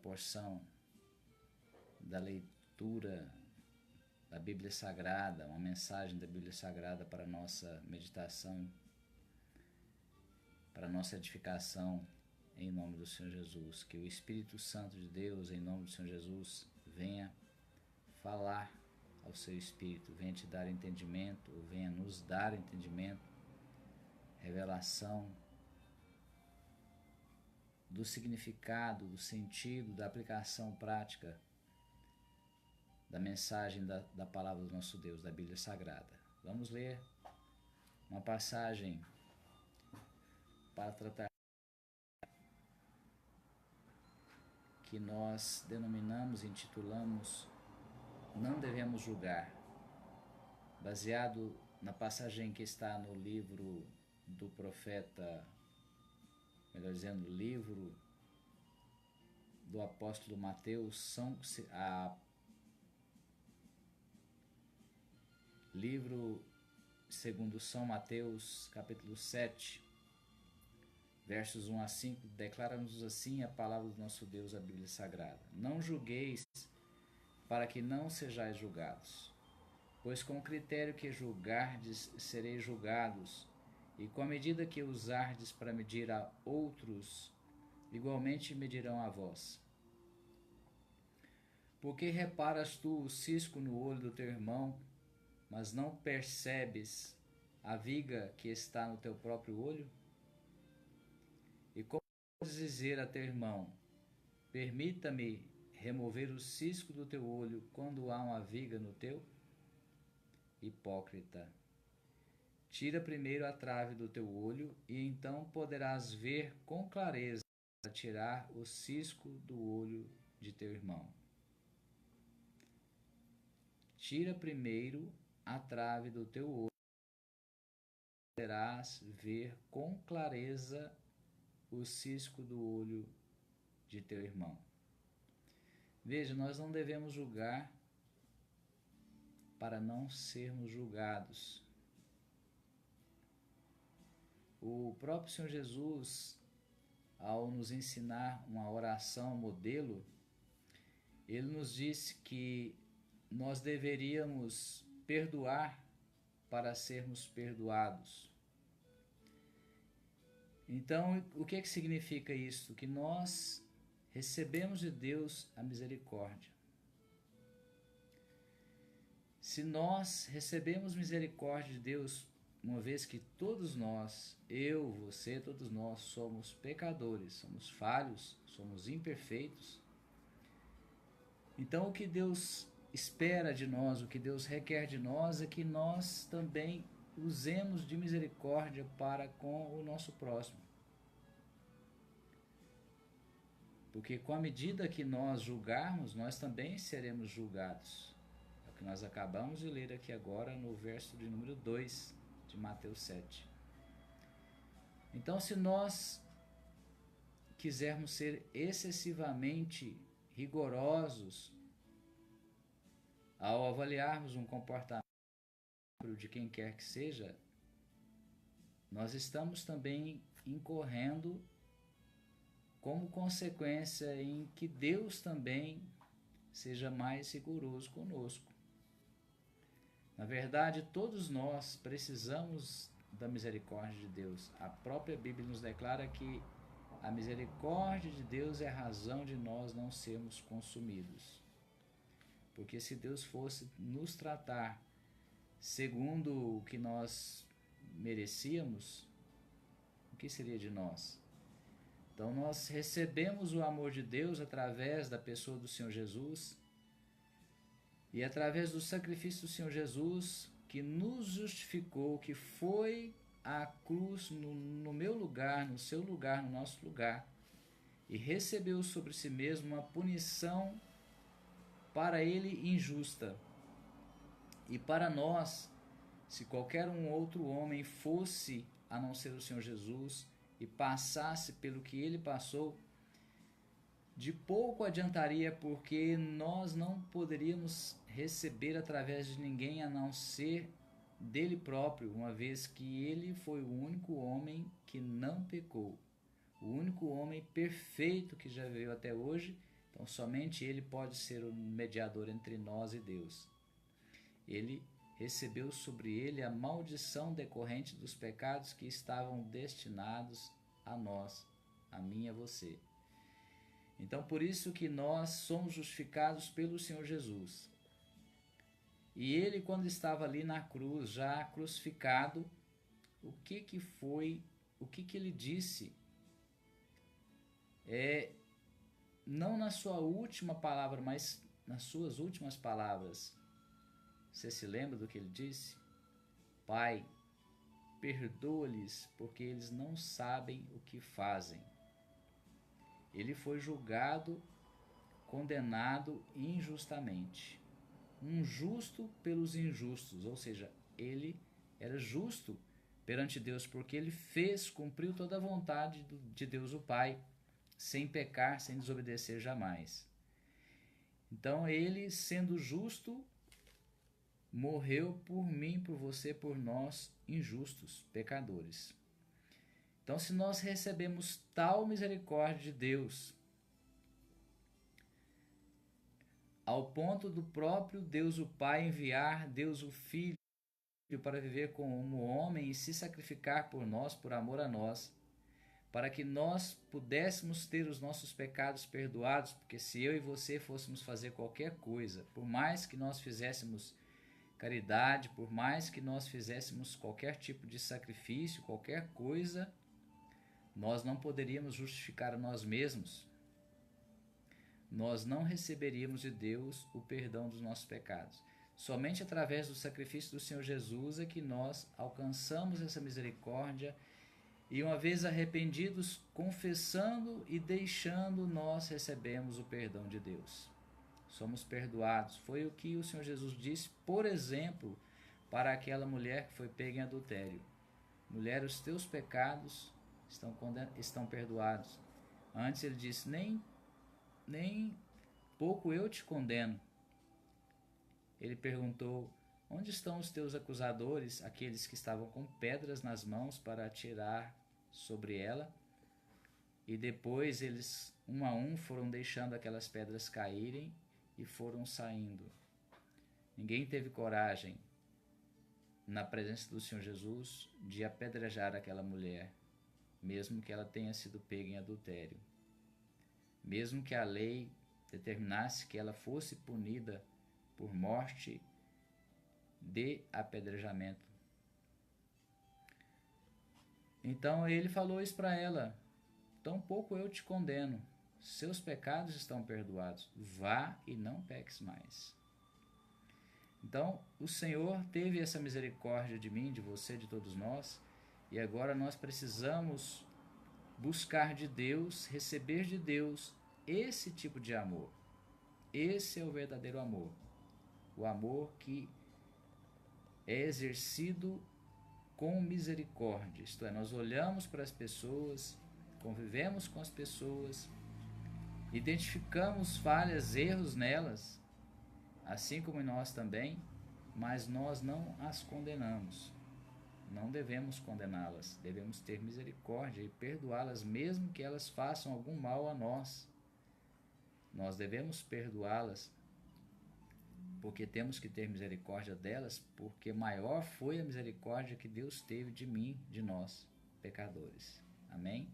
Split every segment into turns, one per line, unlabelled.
porção da leitura da Bíblia Sagrada, uma mensagem da Bíblia Sagrada para a nossa meditação, para a nossa edificação, em nome do Senhor Jesus. Que o Espírito Santo de Deus, em nome do Senhor Jesus, venha falar ao seu espírito, venha te dar entendimento, ou venha nos dar entendimento, revelação do significado, do sentido, da aplicação prática da mensagem da palavra do nosso Deus, da Bíblia Sagrada. Vamos ler uma passagem para tratar que nós denominamos, intitulamos Não Devemos Julgar, baseado na passagem que está no livro do profeta, melhor dizendo, livro do apóstolo Mateus, livro segundo São Mateus, capítulo 7, versos 1 a 5, declara-nos assim a palavra do nosso Deus, a Bíblia Sagrada. Não julgueis para que não sejais julgados, pois com o critério que julgardes sereis julgados, e com a medida que usardes para medir a outros, igualmente medirão a vós. Porque reparas tu o cisco no olho do teu irmão, mas não percebes a viga que está no teu próprio olho? E como podes dizer a teu irmão, permita-me remover o cisco do teu olho quando há uma viga no teu? Hipócrita, tira primeiro a trave do teu olho, e então poderás ver com clareza para tirar o cisco do olho de teu irmão. Tira primeiro a trave do teu olho, poderás ver com clareza o cisco do olho de teu irmão. Veja, nós não devemos julgar para não sermos julgados. O próprio Senhor Jesus, ao nos ensinar uma oração modelo, ele nos disse que nós deveríamos perdoar para sermos perdoados. Então, o que significa isso? Que nós recebemos de Deus a misericórdia. Se nós recebemos misericórdia de Deus, uma vez que todos nós, eu, você, todos nós somos pecadores, somos falhos, somos imperfeitos, então o que Deus espera de nós, o que Deus requer de nós é que nós também usemos de misericórdia para com o nosso próximo. Porque com a medida que nós julgarmos, nós também seremos julgados. É o que nós acabamos de ler aqui agora no verso de número 2 de Mateus 7. Então, se nós quisermos ser excessivamente rigorosos ao avaliarmos um comportamento de quem quer que seja, nós estamos também incorrendo como consequência em que Deus também seja mais rigoroso conosco. Na verdade, todos nós precisamos da misericórdia de Deus. A própria Bíblia nos declara que a misericórdia de Deus é a razão de nós não sermos consumidos. Porque se Deus fosse nos tratar segundo o que nós merecíamos, o que seria de nós? Então nós recebemos o amor de Deus através da pessoa do Senhor Jesus e através do sacrifício do Senhor Jesus, que nos justificou, que foi à cruz no meu lugar, no seu lugar, no nosso lugar, e recebeu sobre si mesmo uma punição para ele injusta. E para nós, se qualquer um outro homem fosse a não ser o Senhor Jesus e passasse pelo que ele passou, de pouco adiantaria, porque nós não poderíamos receber através de ninguém a não ser dele próprio, uma vez que ele foi o único homem que não pecou, o único homem perfeito que já veio até hoje. Então, somente Ele pode ser o mediador entre nós e Deus. Ele recebeu sobre ele a maldição decorrente dos pecados que estavam destinados a nós, a mim e a você. Então, por isso que nós somos justificados pelo Senhor Jesus. E ele, quando estava ali na cruz, já crucificado, o que ele disse? Não na sua última palavra, mas nas suas últimas palavras. Você se lembra do que ele disse? Pai, perdoa-lhes, porque eles não sabem o que fazem. Ele foi julgado, condenado injustamente. Um justo pelos injustos, ou seja, ele era justo perante Deus, porque ele cumpriu toda a vontade de Deus o Pai, sem pecar, sem desobedecer jamais. Então ele, sendo justo, morreu por mim, por você, por nós, injustos, pecadores. Então, se nós recebemos tal misericórdia de Deus, ao ponto do próprio Deus o Pai enviar Deus o Filho para viver como homem e se sacrificar por nós, por amor a nós, para que nós pudéssemos ter os nossos pecados perdoados, porque se eu e você fôssemos fazer qualquer coisa, por mais que nós fizéssemos caridade, por mais que nós fizéssemos qualquer tipo de sacrifício, qualquer coisa, nós não poderíamos justificar a nós mesmos. Nós não receberíamos de Deus o perdão dos nossos pecados. Somente através do sacrifício do Senhor Jesus é que nós alcançamos essa misericórdia e, uma vez arrependidos, confessando e deixando, nós recebemos o perdão de Deus. Somos perdoados. Foi o que o Senhor Jesus disse, por exemplo, para aquela mulher que foi pega em adultério. Mulher, os teus pecados estão perdoados. Antes ele disse, nem pouco eu te condeno. Ele perguntou, onde estão os teus acusadores, aqueles que estavam com pedras nas mãos para atirar sobre ela? E depois eles, um a um, foram deixando aquelas pedras caírem e foram saindo. Ninguém teve coragem, na presença do Senhor Jesus, de apedrejar aquela mulher, mesmo que ela tenha sido pega em adultério. Mesmo que a lei determinasse que ela fosse punida por morte de apedrejamento. Então ele falou isso para ela, tampouco eu te condeno, seus pecados estão perdoados, vá e não peques mais. Então o Senhor teve essa misericórdia de mim, de você, de todos nós, e agora nós precisamos buscar de Deus, receber de Deus esse tipo de amor. Esse é o verdadeiro amor. O amor que é exercido com misericórdia. Isto é, nós olhamos para as pessoas, convivemos com as pessoas, identificamos falhas, erros nelas, assim como nós também, mas nós não as condenamos. Não devemos condená-las, devemos ter misericórdia e perdoá-las, mesmo que elas façam algum mal a nós. Nós devemos perdoá-las, porque temos que ter misericórdia delas, porque maior foi a misericórdia que Deus teve de mim, de nós, pecadores. Amém?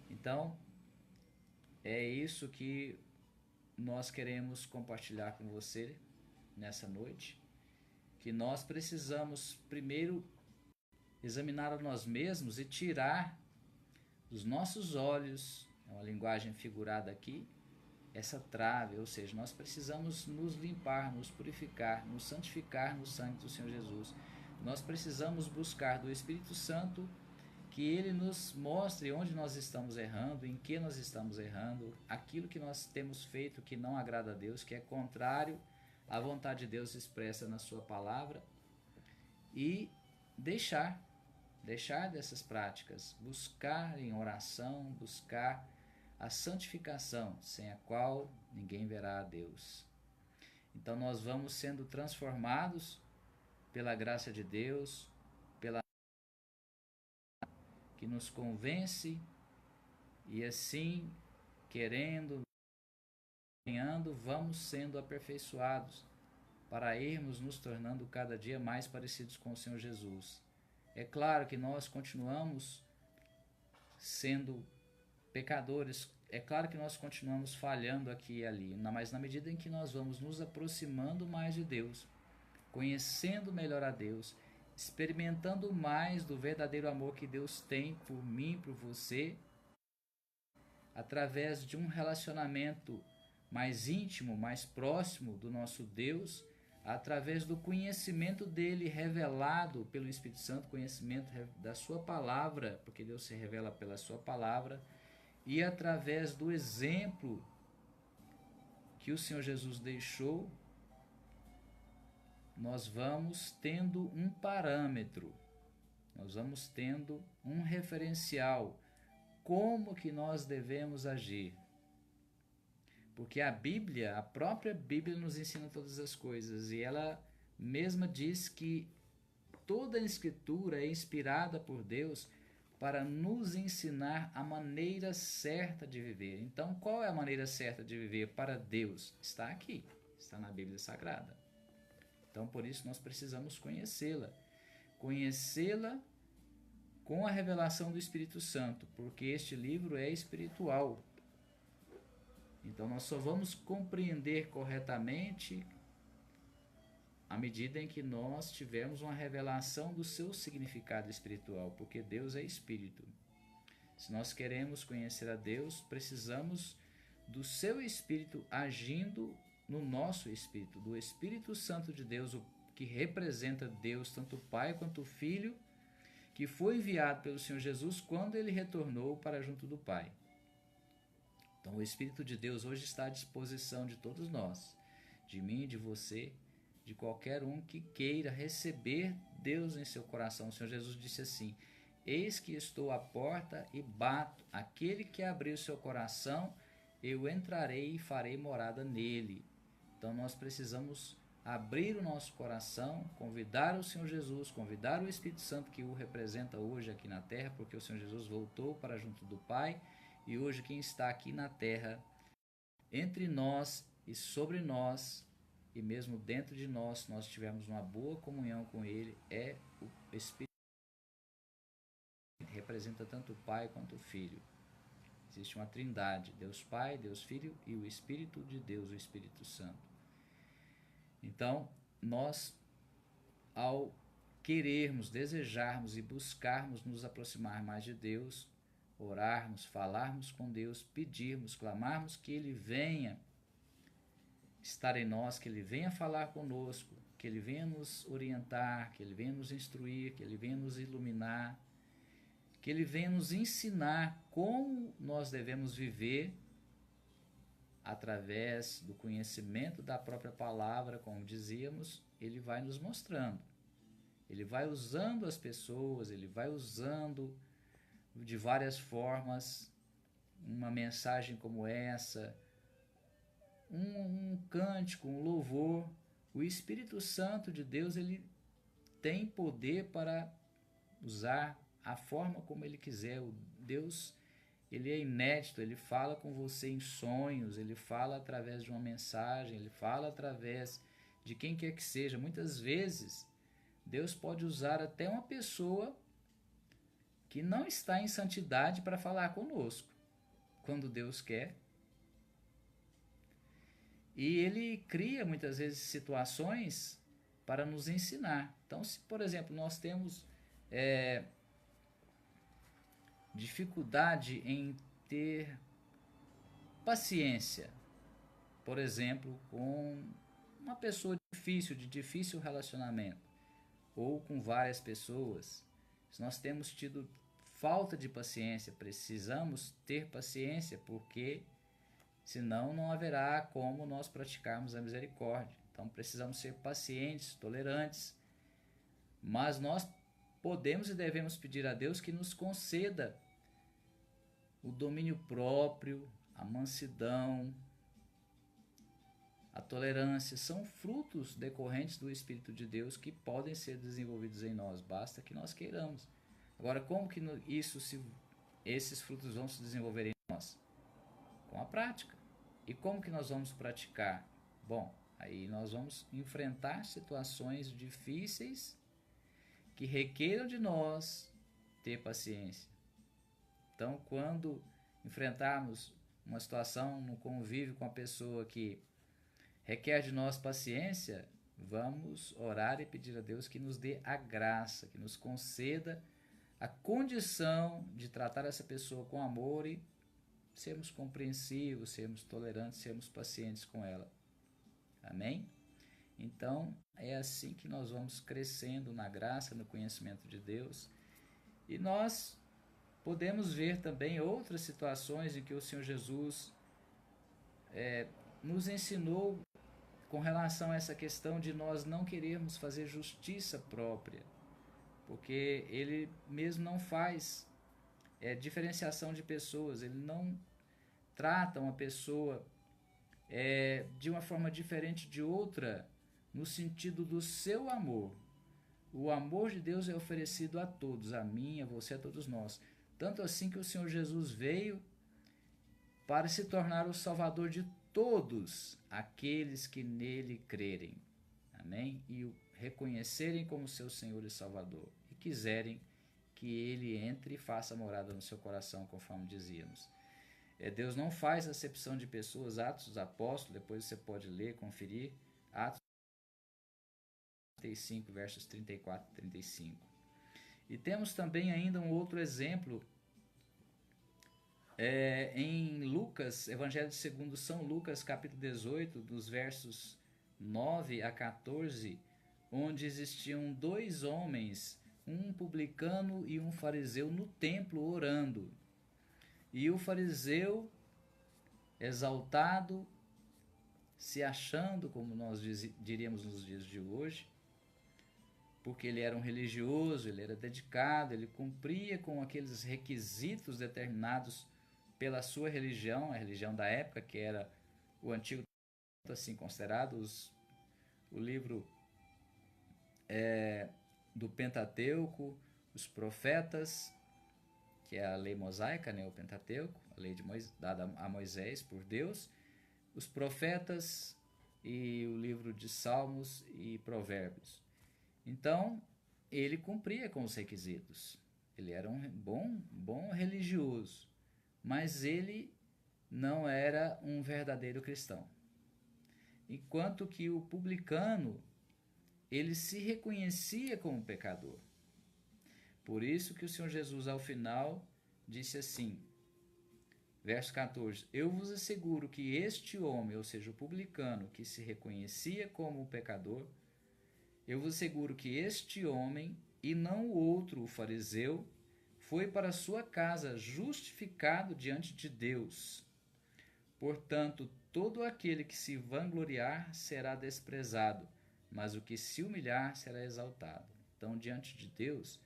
Então, é isso que nós queremos compartilhar com você nessa noite, que nós precisamos primeiro examinar a nós mesmos e tirar dos nossos olhos, é uma linguagem figurada aqui, essa trave, ou seja, nós precisamos nos limpar, nos purificar, nos santificar no sangue do Senhor Jesus. Nós precisamos buscar do Espírito Santo que Ele nos mostre onde nós estamos errando, em que nós estamos errando, aquilo que nós temos feito que não agrada a Deus, que é contrário à vontade de Deus expressa na sua palavra, e deixar dessas práticas, buscar em oração, buscar a santificação, sem a qual ninguém verá a Deus. Então nós vamos sendo transformados pela graça de Deus, pela que nos convence, e assim, querendo vamos sendo aperfeiçoados para irmos nos tornando cada dia mais parecidos com o Senhor Jesus. É claro que nós continuamos sendo pecadores, é claro que nós continuamos falhando aqui e ali, mas na medida em que nós vamos nos aproximando mais de Deus, conhecendo melhor a Deus, experimentando mais do verdadeiro amor que Deus tem por mim, por você, através de um relacionamento mais íntimo, mais próximo do nosso Deus, através do conhecimento dele revelado pelo Espírito Santo, conhecimento da sua palavra, porque Deus se revela pela sua palavra, e através do exemplo que o Senhor Jesus deixou, nós vamos tendo um parâmetro, nós vamos tendo um referencial, como que nós devemos agir. Porque a Bíblia, a própria Bíblia nos ensina todas as coisas, e ela mesma diz que toda a Escritura é inspirada por Deus para nos ensinar a maneira certa de viver. Então, qual é a maneira certa de viver para Deus? Está aqui, está na Bíblia Sagrada. Então, por isso, nós precisamos conhecê-la. Conhecê-la com a revelação do Espírito Santo, porque este livro é espiritual. Então, nós só vamos compreender corretamente à medida em que nós tivermos uma revelação do seu significado espiritual, porque Deus é Espírito. Se nós queremos conhecer a Deus, precisamos do seu Espírito agindo no nosso Espírito, do Espírito Santo de Deus, o que representa Deus, tanto o Pai quanto o Filho, que foi enviado pelo Senhor Jesus quando ele retornou para junto do Pai. Então, o Espírito de Deus hoje está à disposição de todos nós, de mim, de você, de qualquer um que queira receber Deus em seu coração. O Senhor Jesus disse assim: eis que estou à porta e bato, aquele que abrir o seu coração, eu entrarei e farei morada nele. Então, nós precisamos abrir o nosso coração, convidar o Senhor Jesus, convidar o Espírito Santo que o representa hoje aqui na terra, porque o Senhor Jesus voltou para junto do Pai, e hoje quem está aqui na terra, entre nós e sobre nós, e mesmo dentro de nós, se nós tivermos uma boa comunhão com Ele, é o Espírito que representa tanto o Pai quanto o Filho. Existe uma trindade, Deus Pai, Deus Filho e o Espírito de Deus, o Espírito Santo. Então, nós, ao querermos, desejarmos e buscarmos nos aproximar mais de Deus, orarmos, falarmos com Deus, pedirmos, clamarmos que Ele venha estar em nós, que Ele venha falar conosco, que Ele venha nos orientar, que Ele venha nos instruir, que Ele venha nos iluminar, que Ele venha nos ensinar como nós devemos viver através do conhecimento da própria palavra, como dizíamos. Ele vai nos mostrando, Ele vai usando as pessoas, Ele vai usando de várias formas uma mensagem como essa, um cântico, um louvor. O Espírito Santo de Deus, ele tem poder para usar a forma como ele quiser. O Deus, ele é inédito, ele fala com você em sonhos, ele fala através de uma mensagem, ele fala através de quem quer que seja. Muitas vezes, Deus pode usar até uma pessoa que não está em santidade para falar conosco, quando Deus quer. E Ele cria muitas vezes situações para nos ensinar. Então, se, por exemplo, nós temos dificuldade em ter paciência, por exemplo, com uma pessoa difícil, de difícil relacionamento, ou com várias pessoas, se nós temos tido falta de paciência, precisamos ter paciência, porque senão não haverá como nós praticarmos a misericórdia. Então precisamos ser pacientes, tolerantes, mas nós podemos e devemos pedir a Deus que nos conceda o domínio próprio, a mansidão, a tolerância. São frutos decorrentes do Espírito de Deus que podem ser desenvolvidos em nós, basta que nós queiramos. Agora, como que esses frutos vão se desenvolver em nós? Com a prática. E como que nós vamos praticar? Bom, aí nós vamos enfrentar situações difíceis que requeram de nós ter paciência. Então, quando enfrentarmos uma situação no convívio com a pessoa que requer de nós paciência, vamos orar e pedir a Deus que nos dê a graça, que nos conceda a condição de tratar essa pessoa com amor e sermos compreensivos, sermos tolerantes, sermos pacientes com ela. Amém? Então, é assim que nós vamos crescendo na graça, no conhecimento de Deus. E nós podemos ver também outras situações em que o Senhor Jesus nos ensinou com relação a essa questão de nós não querermos fazer justiça própria, porque ele mesmo não faz diferenciação de pessoas, ele não trata uma pessoa de uma forma diferente de outra no sentido do seu amor. O amor de Deus é oferecido a todos, a mim, a você, a todos nós. Tanto assim que o Senhor Jesus veio para se tornar o Salvador de todos aqueles que nele crerem. Amém? E o reconhecerem como seu Senhor e Salvador. E quiserem que ele entre e faça morada no seu coração, conforme dizíamos. Deus não faz acepção de pessoas. Atos dos Apóstolos, depois você pode ler, conferir. Atos 35, versos 34 e 35. E temos também ainda um outro exemplo em Lucas, Evangelho segundo São Lucas, capítulo 18, dos versos 9 a 14, onde existiam dois homens, um publicano e um fariseu, no templo orando. E o fariseu, exaltado, se achando, como nós diríamos nos dias de hoje, porque ele era um religioso, ele era dedicado, ele cumpria com aqueles requisitos determinados pela sua religião, a religião da época, que era o Antigo Testamento, assim considerado, o livro do Pentateuco, os profetas, que é a lei mosaica, né, o Pentateuco, a lei dada a Moisés por Deus, os profetas e o livro de Salmos e Provérbios. Então, ele cumpria com os requisitos. Ele era um bom religioso, mas ele não era um verdadeiro cristão. Enquanto que o publicano, ele se reconhecia como pecador. Por isso que o Senhor Jesus, ao final, disse assim, verso 14, eu vos asseguro que este homem, ou seja, o publicano, que se reconhecia como pecador, eu vos asseguro que este homem, e não o outro, o fariseu, foi para sua casa justificado diante de Deus. Portanto, todo aquele que se vangloriar será desprezado, mas o que se humilhar será exaltado. Então, diante de Deus,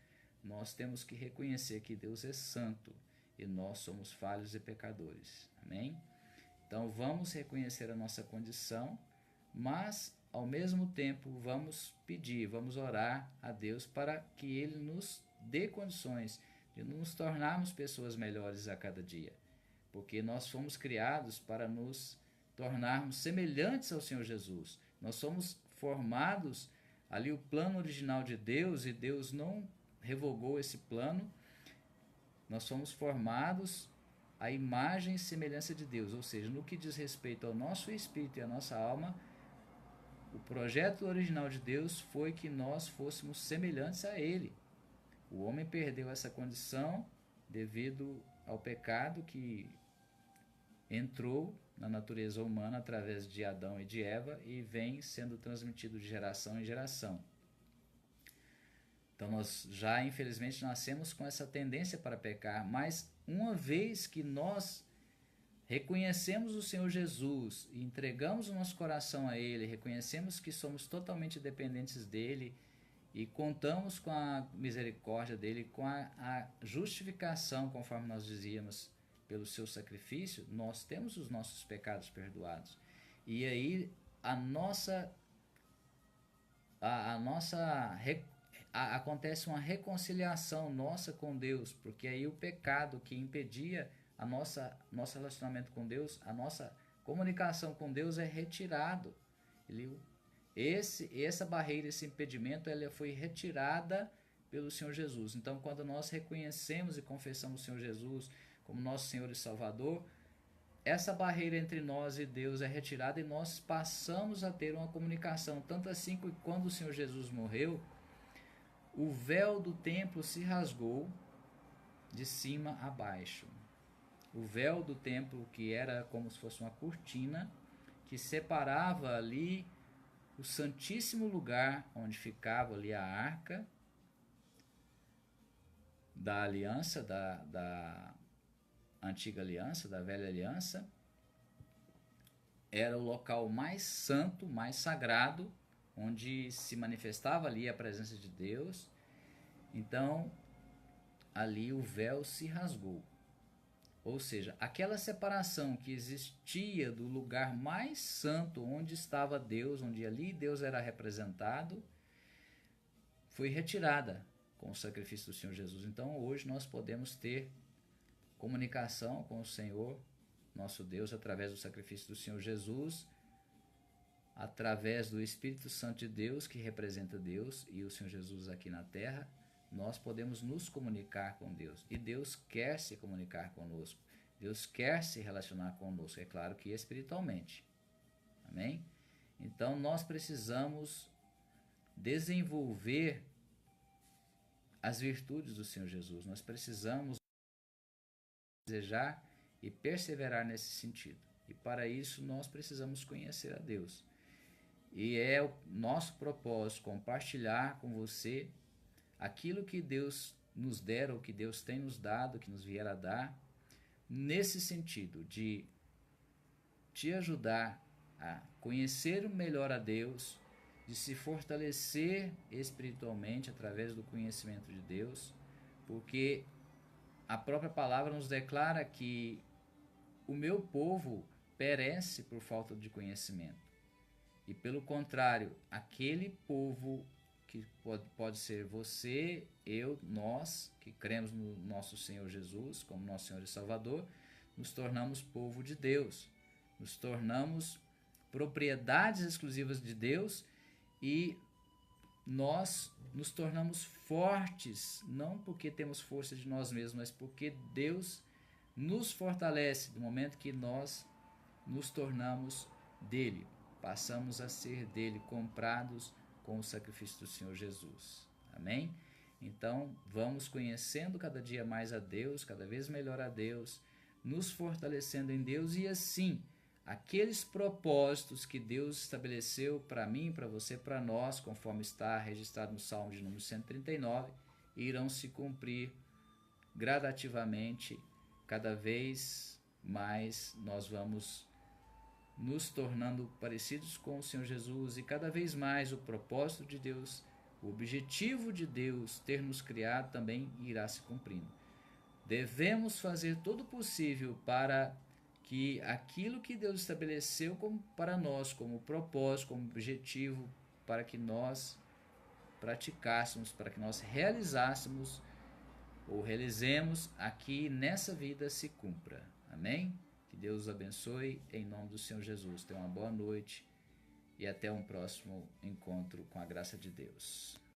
nós temos que reconhecer que Deus é santo e nós somos falhos e pecadores. Amém? Então, vamos reconhecer a nossa condição, mas ao mesmo tempo vamos pedir, vamos orar a Deus para que Ele nos dê condições de nos tornarmos pessoas melhores a cada dia, porque nós fomos criados para nos tornarmos semelhantes ao Senhor Jesus. Nós somos formados ali, o plano original de Deus, e Deus não revogou esse plano. Nós somos formados à imagem e semelhança de Deus, ou seja, no que diz respeito ao nosso espírito e à nossa alma, o projeto original de Deus foi que nós fôssemos semelhantes a Ele. O homem perdeu essa condição devido ao pecado que entrou na natureza humana através de Adão e de Eva e vem sendo transmitido de geração em geração. Então nós já infelizmente nascemos com essa tendência para pecar, mas uma vez que nós reconhecemos o Senhor Jesus e entregamos o nosso coração a Ele, reconhecemos que somos totalmente dependentes dEle e contamos com a misericórdia dEle, com a justificação, conforme nós dizíamos, pelo seu sacrifício, nós temos os nossos pecados perdoados. E aí acontece uma reconciliação nossa com Deus, porque aí o pecado que impedia nosso relacionamento com Deus, a nossa comunicação com Deus é retirado. Essa barreira, esse impedimento, ela foi retirada pelo Senhor Jesus. Então, quando nós reconhecemos e confessamos o Senhor Jesus como nosso Senhor e Salvador, essa barreira entre nós e Deus é retirada e nós passamos a ter uma comunicação. Tanto assim que quando o Senhor Jesus morreu, o véu do templo se rasgou de cima a baixo. O véu do templo, que era como se fosse uma cortina, que separava ali o santíssimo lugar onde ficava ali a arca da aliança, da antiga aliança, da velha aliança, era o local mais santo, mais sagrado, onde se manifestava ali a presença de Deus. Então, ali o véu se rasgou. Ou seja, aquela separação que existia do lugar mais santo, onde estava Deus, onde ali Deus era representado, foi retirada com o sacrifício do Senhor Jesus. Então, hoje nós podemos ter comunicação com o Senhor, nosso Deus, através do sacrifício do Senhor Jesus, através do Espírito Santo de Deus, que representa Deus e o Senhor Jesus aqui na terra. Nós podemos nos comunicar com Deus. E Deus quer se comunicar conosco. Deus quer se relacionar conosco. É claro que espiritualmente. Amém? Então, nós precisamos desenvolver as virtudes do Senhor Jesus. Nós precisamos desejar e perseverar nesse sentido. E para isso, nós precisamos conhecer a Deus. E é o nosso propósito compartilhar com você aquilo que Deus nos der, ou que Deus tem nos dado, que nos vier a dar, nesse sentido de te ajudar a conhecer melhor a Deus, de se fortalecer espiritualmente através do conhecimento de Deus, porque a própria palavra nos declara que o meu povo perece por falta de conhecimento. E pelo contrário, aquele povo que pode ser você, eu, nós, que cremos no nosso Senhor Jesus como nosso Senhor e Salvador, nos tornamos povo de Deus, nos tornamos propriedades exclusivas de Deus e nós nos tornamos fortes, não porque temos força de nós mesmos, mas porque Deus nos fortalece no momento que nós nos tornamos dele, passamos a ser dele, comprados com o sacrifício do Senhor Jesus. Amém? Então, vamos conhecendo cada dia mais a Deus, cada vez melhor a Deus, nos fortalecendo em Deus e assim, aqueles propósitos que Deus estabeleceu para mim, para você, para nós, conforme está registrado no Salmo de número 139, irão se cumprir gradativamente, cada vez mais nós vamos nos tornando parecidos com o Senhor Jesus e cada vez mais o propósito de Deus, o objetivo de Deus ter nos criado também irá se cumprindo. Devemos fazer todo o possível para que aquilo que Deus estabeleceu como para nós, como propósito, como objetivo, para que nós praticássemos, para que nós realizássemos ou realizemos aqui nessa vida se cumpra. Amém? Que Deus os abençoe em nome do Senhor Jesus. Tenha uma boa noite e até um próximo encontro com a graça de Deus.